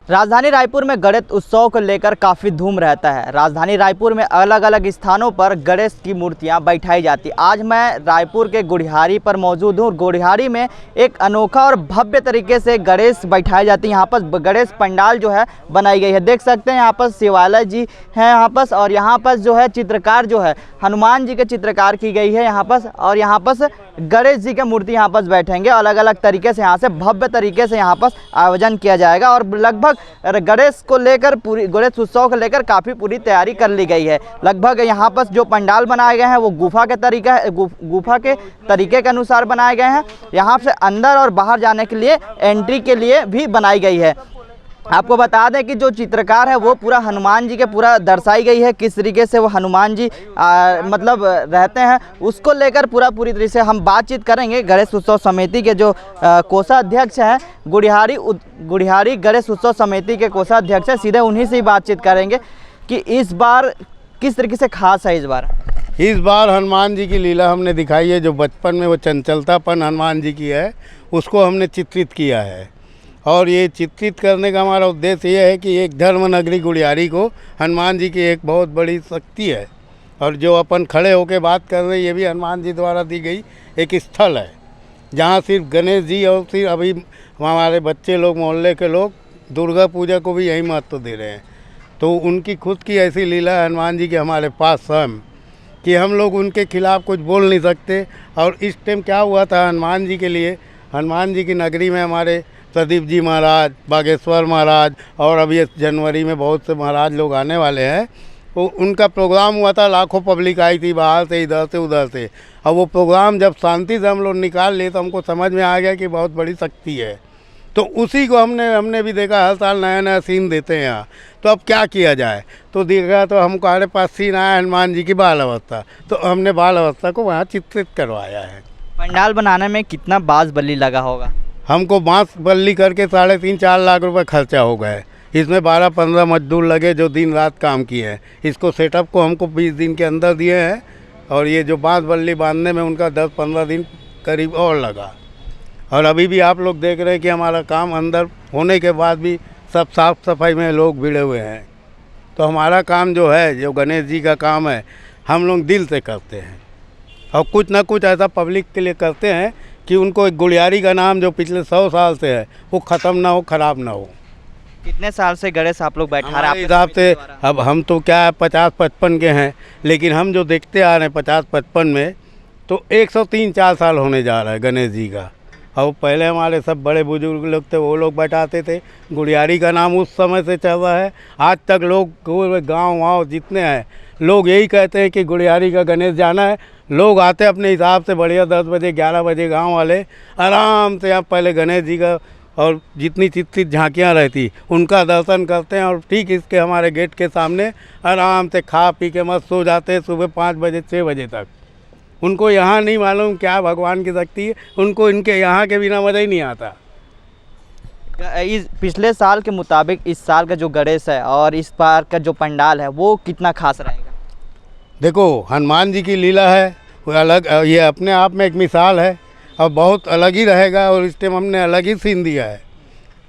राजधानी रायपुर में गणेश उत्सव को लेकर काफ़ी धूम रहता है। राजधानी रायपुर में अलग अलग स्थानों पर गणेश की मूर्तियां बैठाई जाती। आज मैं रायपुर के गुढ़ियारी पर मौजूद हूँ। गुढ़ियारी में एक अनोखा और भव्य तरीके से गणेश बैठाई जाती है। यहाँ पर गणेश पंडाल जो है बनाई गई है। देख सकते हैं यहाँ पर शिवालय जी हैं यहाँ पर, और यहाँ पर जो है चित्रकार जो है हनुमान जी के चित्रकार की गई है यहाँ पर, और यहाँ पर गणेश जी की मूर्ति यहाँ पर बैठेंगे। अलग अलग तरीके से यहाँ से भव्य तरीके से यहाँ पर आयोजन किया जाएगा और लगभग गणेश को लेकर पूरी गणेश उत्सव को लेकर काफ़ी पूरी तैयारी कर ली गई है। लगभग यहाँ पर जो पंडाल बनाए गए हैं वो गुफा के तरीके के अनुसार बनाए गए हैं। यहाँ से अंदर और बाहर जाने के लिए एंट्री के लिए भी बनाई गई है। आपको बता दें कि जो चित्रकार है वो पूरा हनुमान जी के पूरा दर्शाई गई है, किस तरीके से वो हनुमान जी मतलब रहते हैं उसको लेकर पूरी तरह से हम बातचीत करेंगे। गणेश उत्सव समिति के जो कोषाध्यक्ष हैं, गुढ़ियारी गणेश उत्सव समिति के कोषाध्यक्ष हैं, सीधे उन्हीं से ही बातचीत करेंगे कि इस बार किस तरीके से खास है। इस बार हनुमान जी की लीला हमने दिखाई है। जो बचपन में वो चंचलतापन हनुमान जी की है उसको हमने चित्रित किया है, और ये चित्रित करने का हमारा उद्देश्य ये है कि एक धर्म नगरी गुढ़ियारी को हनुमान जी की एक बहुत बड़ी शक्ति है, और जो अपन खड़े होकर बात कर रहे हैं ये भी हनुमान जी द्वारा दी गई एक स्थल है, जहाँ सिर्फ गणेश जी और सिर्फ अभी हमारे बच्चे लोग, मोहल्ले के लोग दुर्गा पूजा को भी यही महत्व दे रहे हैं। तो उनकी खुद की ऐसी लीला है हनुमान जी के हमारे पास स्वयं कि हम लोग उनके खिलाफ़ कुछ बोल नहीं सकते। और इस टाइम क्या हुआ था हनुमान जी के लिए, हनुमान जी की नगरी में हमारे प्रदीप जी महाराज, बागेश्वर महाराज, और अभी इस जनवरी में बहुत से महाराज लोग आने वाले हैं। तो उनका प्रोग्राम हुआ था, लाखों पब्लिक आई थी बाहर से, इधर से उधर से। और वो प्रोग्राम जब शांति से हम लोग निकाल लिए तो हमको समझ में आ गया कि बहुत बड़ी शक्ति है। तो उसी को हमने भी देखा, हर साल नया नया सीन देते हैं यहाँ। तो अब क्या किया जाए, तो देखा तो हमको हमारे पास सीन आया हनुमान जी की बाल अवस्था, तो हमने बाल अवस्था को वहाँ चित्रित करवाया है। पंडाल बनाने में कितना बांस बल्ली लगा होगा? हमको बांस बल्ली करके 3.5-4 लाख रुपए खर्चा हो गए। इसमें 12-15 मजदूर लगे जो दिन रात काम किए हैं। इसको सेटअप को हमको 20 दिन के अंदर दिए हैं, और ये जो बांस बल्ली बांधने में उनका 10-15 दिन करीब और लगा। और अभी भी आप लोग देख रहे हैं कि हमारा काम अंदर होने के बाद भी सब साफ़ सफाई में लोग भिड़े हुए हैं। तो हमारा काम जो है, जो गणेश जी का काम है, हम लोग दिल से करते हैं, और कुछ ना कुछ ऐसा पब्लिक के लिए करते हैं कि उनको एक गुढ़ियारी का नाम जो पिछले 100 साल से है वो ख़त्म ना हो, ख़राब ना हो। कितने साल से गणेश आप लोग बैठा रहे हैं? हिसाब से अब हम तो क्या है 50-55 के हैं, लेकिन हम जो देखते आ रहे हैं 50-55 में तो 103-4 साल होने जा रहा है गणेश जी का। और पहले हमारे सब बड़े बुजुर्ग लोग थे, वो लोग बैठाते थे। गुढ़ियारी का नाम उस समय से चल रहा है, आज तक लोग गाँव वाँव जितने हैं लोग यही कहते हैं कि गुढ़ियारी का गणेश जाना है। लोग आते अपने हिसाब से बढ़िया 10 बजे 11 बजे, गांव वाले आराम से यहाँ पहले गणेश जी का और जितनी चित्रित झांकियाँ रहती उनका दर्शन करते हैं, और ठीक इसके हमारे गेट के सामने आराम से खा पी के मस्त सो जाते हैं सुबह 5 बजे 6 बजे तक। उनको यहाँ नहीं मालूम क्या भगवान की शक्ति है, उनको इनके यहाँ के बिना मज़ा ही नहीं आता। इस पिछले साल के मुताबिक इस साल का जो गणेश है और इस बार का जो पंडाल है वो कितना खास रहेगा? देखो, हनुमान जी की लीला है वो अलग, ये अपने आप में एक मिसाल है, और बहुत अलग ही रहेगा। और इस टाइम हमने अलग ही सीन दिया है,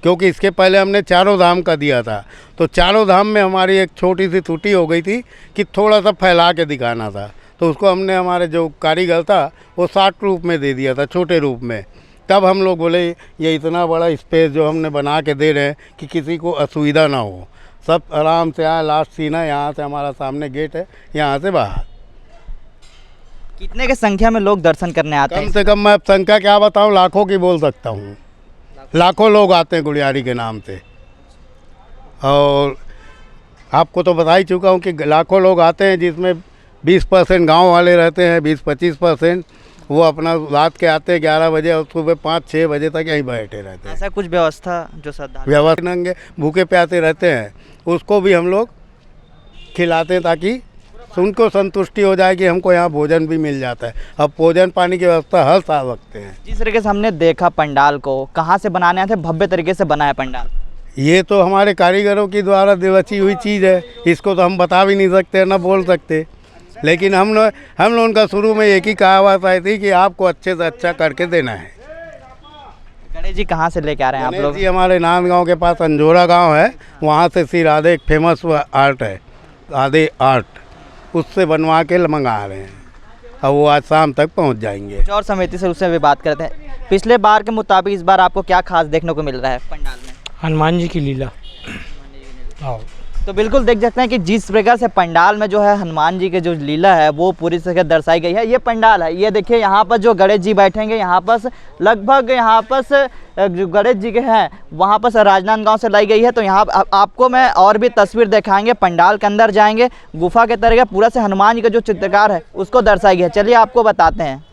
क्योंकि इसके पहले हमने चारों धाम का दिया था। तो चारों धाम में हमारी एक छोटी सी त्रुटि हो गई थी कि थोड़ा सा फैला के दिखाना था, तो उसको हमने हमारे जो कारीगर था वो 60 रूप में दे दिया था, छोटे रूप में। तब हम लोग बोले ये इतना बड़ा स्पेस जो हमने बना के दे रहे हैं कि किसी को असुविधा ना हो, सब आराम से आए। लास्ट सीन है, यहाँ से हमारा सामने गेट है, यहाँ से बाहर। कितने के संख्या में लोग दर्शन करने आते हैं? कम से कम मैं संख्या क्या बताऊँ, लाखों की बोल सकता हूँ। लाखों लोग आते हैं गुढ़ियारी के नाम से, और आपको तो बता ही चुका हूँ कि लाखों लोग आते हैं, जिसमें 20% गाँव वाले रहते हैं, 20-25% वो अपना रात के आते हैं 11 बजे और सुबह 5-6 बजे तक यहीं बैठे रहते हैं। ऐसा कुछ व्यवस्था जो श्रद्धालु व्यवस्था नंगे भूखे प्यासे रहते हैं उसको भी हम लोग खिलाते हैं, ताकि उनको संतुष्टि हो जाए कि हमको यहाँ भोजन भी मिल जाता है। अब भोजन पानी की व्यवस्था हर साल रखते हैं। जिस तरीके से हमने देखा पंडाल को, कहाँ से बनाने आते? भव्य तरीके से बनाया पंडाल। ये तो हमारे कारीगरों की द्वारा रची हुई चीज़ है, इसको तो हम बता भी नहीं सकते, ना बोल सकते। लेकिन हम लोगों का शुरू में एक ही कहावत आई थी कि आपको अच्छे से अच्छा करके देना है। गणेश जी कहाँ से लेके आ रहे हैं आप गणेश लोग? जी हमारे नांदगांव के पास अंजोरा गांव है, वहाँ से श्री राधे एक फेमस आर्ट है, राधे आर्ट, उससे बनवा के मंगा रहे हैं। अब वो आज शाम तक पहुँच जाएंगे। कुछ और समिति से उससे भी बात करते हैं। पिछले बार के मुताबिक इस बार आपको क्या खास देखने को मिल रहा है पंडाल में? हनुमान जी की लीला। हाँ, तो बिल्कुल देख सकते हैं कि जिस प्रकार से पंडाल में जो है हनुमान जी के जो लीला है वो पूरी तरह दर्शाई गई है। ये पंडाल है, ये देखिए यहाँ पर जो गणेश जी बैठेंगे, यहाँ पर लगभग यहाँ पर जो गणेश जी के हैं वहाँ पर राजनांदगांव से लाई गई है। तो यहाँ आपको मैं और भी तस्वीर दिखाएंगे, पंडाल के अंदर जाएंगे, गुफा के तरह पूरा से हनुमान जी का जो चित्रकार है उसको दर्शाई गई है। चलिए आपको बताते हैं।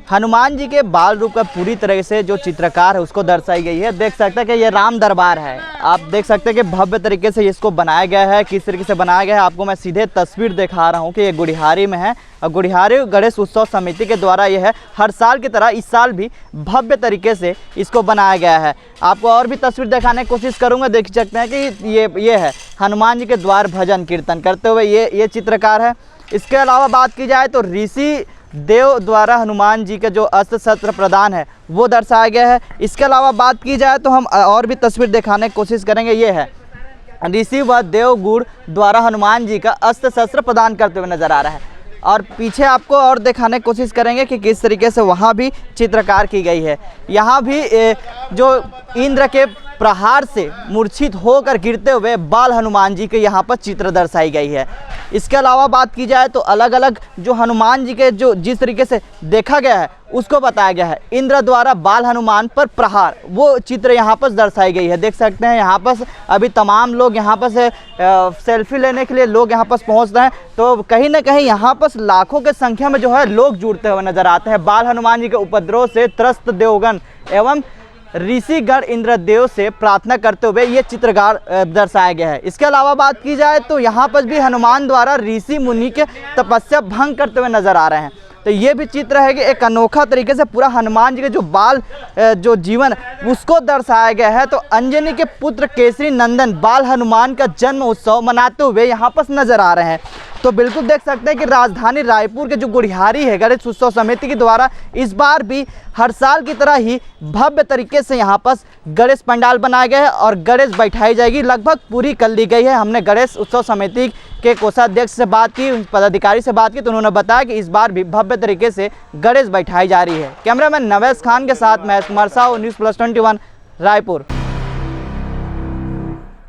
हनुमान जी के बाल रूप का पूरी तरह से जो चित्रकार है उसको दर्शाई गई है। देख सकते हैं कि ये राम दरबार है। आप देख सकते हैं कि भव्य तरीके से इसको बनाया गया है। किस तरीके से बनाया गया है आपको मैं सीधे तस्वीर दिखा रहा हूँ कि ये गुड़िहारी में है और गुड़िहारी गणेश उत्सव समिति के द्वारा यह है हर साल की तरह इस साल भी भव्य तरीके से इसको बनाया गया है। आपको और भी तस्वीर दिखाने की कोशिश करूँगा। देख सकते हैं कि ये है हनुमान जी के द्वार भजन कीर्तन करते हुए ये चित्रकार है। इसके अलावा बात की जाए तो ऋषि देव द्वारा हनुमान जी के जो अस्त्र शस्त्र प्रदान है वो दर्शाया गया है। इसके अलावा बात की जाए तो हम और भी तस्वीर दिखाने की कोशिश करेंगे। ये है ऋषि व देवगुण द्वारा हनुमान जी का अस्त्र शस्त्र प्रदान करते हुए नजर आ रहा है। और पीछे आपको और दिखाने की कोशिश करेंगे कि किस तरीके से वहाँ भी चित्रकार की गई है। यहाँ भी जो इंद्र के प्रहार से मूर्छित होकर गिरते हुए बाल हनुमान जी के यहाँ पर चित्र दर्शाई गई है। इसके अलावा बात की जाए तो अलग अलग जो हनुमान जी के जो जिस तरीके से देखा गया है उसको बताया गया है। इंद्र द्वारा बाल हनुमान पर प्रहार वो चित्र यहाँ पर दर्शाई गई है। देख सकते हैं यहाँ पर अभी तमाम लोग यहाँ पर से सेल्फी लेने के लिए लोग यहाँ पर पहुँच रहे हैं। तो कहीं ना कहीं यहाँ पर लाखों के संख्या में जो है लोग जुड़ते हुए नजर आते हैं। बाल हनुमान जी के उपद्रव से त्रस्त देवगण एवं ऋषिगण इंद्रदेव से प्रार्थना करते हुए ये चित्रकार दर्शाया गया है। इसके अलावा बात की जाए तो यहाँ पर भी हनुमान द्वारा ऋषि मुनि के तपस्या भंग करते हुए नजर आ रहे हैं। तो ये भी चित्र है कि एक अनोखा तरीके से पूरा हनुमान जी के जो बाल जो जीवन उसको दर्शाया गया है। तो अंजनी के पुत्र केसरी नंदन बाल हनुमान का जन्म उत्सव मनाते हुए यहाँ पर नजर आ रहे हैं। तो बिल्कुल देख सकते हैं कि राजधानी रायपुर के जो गुढ़ियारी है गणेश उत्सव समिति के द्वारा इस बार भी हर साल की तरह ही भव्य तरीके से यहाँ पर गणेश पंडाल बनाए गए हैं और गणेश बैठाई जाएगी, लगभग पूरी कर ली गई है। हमने गणेश उत्सव समिति के कोषाध्यक्ष से बात की, पदाधिकारी से बात की, तो उन्होंने बताया कि इस बार भी भव्य तरीके से गणेश बैठाई जा रही है। कैमरामैन नवेश खान के साथ मैं कुमार साहू, न्यूज़ प्लस 21 रायपुर।